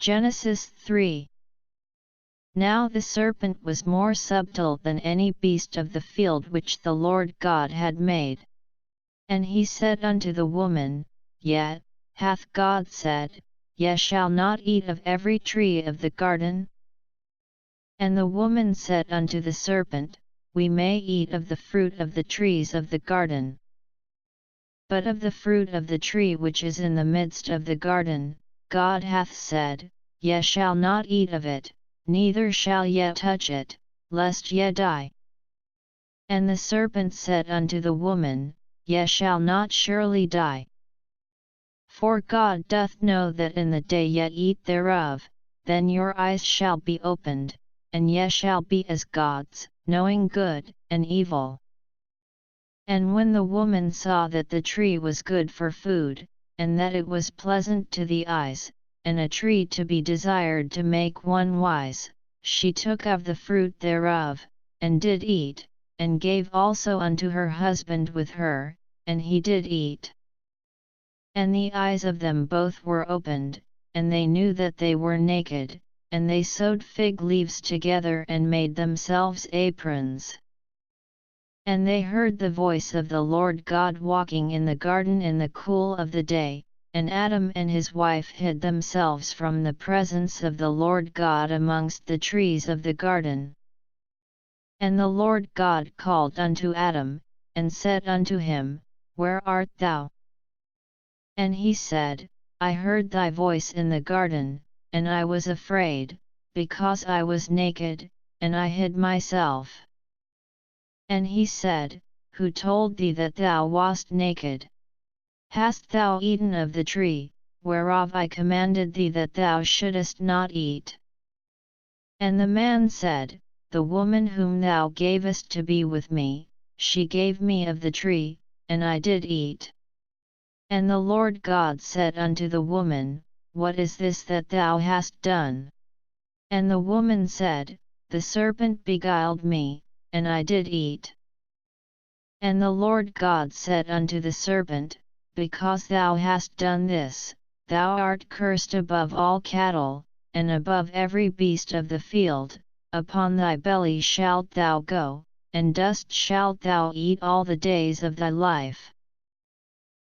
Genesis 3. Now the serpent was more subtle than any beast of the field which the Lord God had made. And he said unto the woman, Yet, hath God said, Ye shall not eat of every tree of the garden? And the woman said unto the serpent, We may eat of the fruit of the trees of the garden. But of the fruit of the tree which is in the midst of the garden, God hath said, Ye shall not eat of it, neither shall ye touch it, lest ye die. And the serpent said unto the woman, Ye shall not surely die. For God doth know that in the day ye eat thereof, then your eyes shall be opened, and ye shall be as gods, knowing good and evil. And when the woman saw that the tree was good for food, and that it was pleasant to the eyes, and a tree to be desired to make one wise, she took of the fruit thereof, and did eat, and gave also unto her husband with her, and he did eat. And the eyes of them both were opened, and they knew that they were naked, and they sewed fig leaves together and made themselves aprons. And they heard the voice of the Lord God walking in the garden in the cool of the day, and Adam and his wife hid themselves from the presence of the Lord God amongst the trees of the garden. And the Lord God called unto Adam, and said unto him, Where art thou? And he said, I heard thy voice in the garden, and I was afraid, because I was naked, and I hid myself. And he said, Who told thee that thou wast naked? Hast thou eaten of the tree, whereof I commanded thee that thou shouldest not eat? And the man said, The woman whom thou gavest to be with me, she gave me of the tree, and I did eat. And the Lord God said unto the woman, What is this that thou hast done? And the woman said, The serpent beguiled me, and I did eat. And the Lord God said unto the serpent, Because thou hast done this, thou art cursed above all cattle, and above every beast of the field, upon thy belly shalt thou go, and dust shalt thou eat all the days of thy life.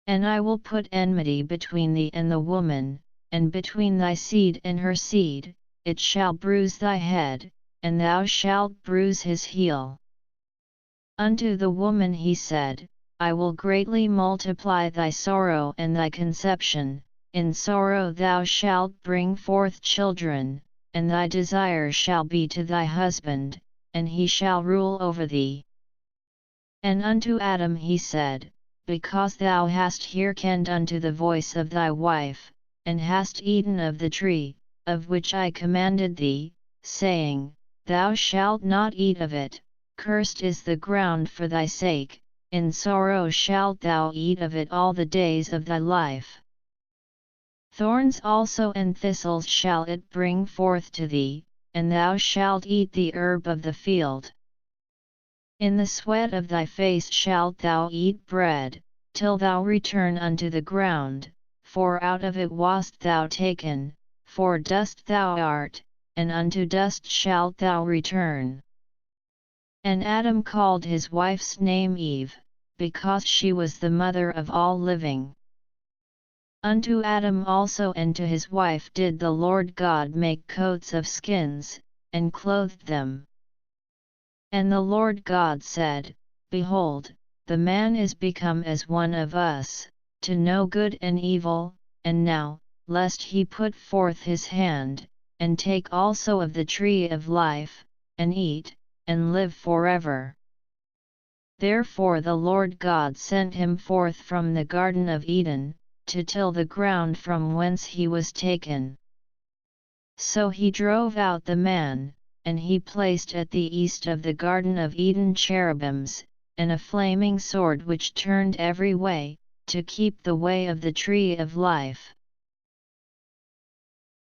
And I will put enmity between thee and the woman, and between thy seed and her seed, it shall bruise thy head, and thou shalt bruise his heel. Unto the woman he said, I will greatly multiply thy sorrow and thy conception, in sorrow thou shalt bring forth children, and thy desire shall be to thy husband, and he shall rule over thee. And unto Adam he said, Because thou hast hearkened unto the voice of thy wife, and hast eaten of the tree, of which I commanded thee, saying, Thou shalt not eat of it, cursed is the ground for thy sake, in sorrow shalt thou eat of it all the days of thy life. Thorns also and thistles shall it bring forth to thee, and thou shalt eat the herb of the field. In the sweat of thy face shalt thou eat bread, till thou return unto the ground, for out of it wast thou taken, for dust thou art, and unto dust shalt thou return. And Adam called his wife's name Eve, because she was the mother of all living. Unto Adam also and to his wife did the Lord God make coats of skins, and clothed them. And the Lord God said, Behold, the man is become as one of us, to know good and evil, and now, lest he put forth his hand, and take also of the tree of life, and eat, and live forever. Therefore the Lord God sent him forth from the Garden of Eden, to till the ground from whence he was taken. So he drove out the man, and he placed at the east of the Garden of Eden cherubims, and a flaming sword which turned every way, to keep the way of the tree of life.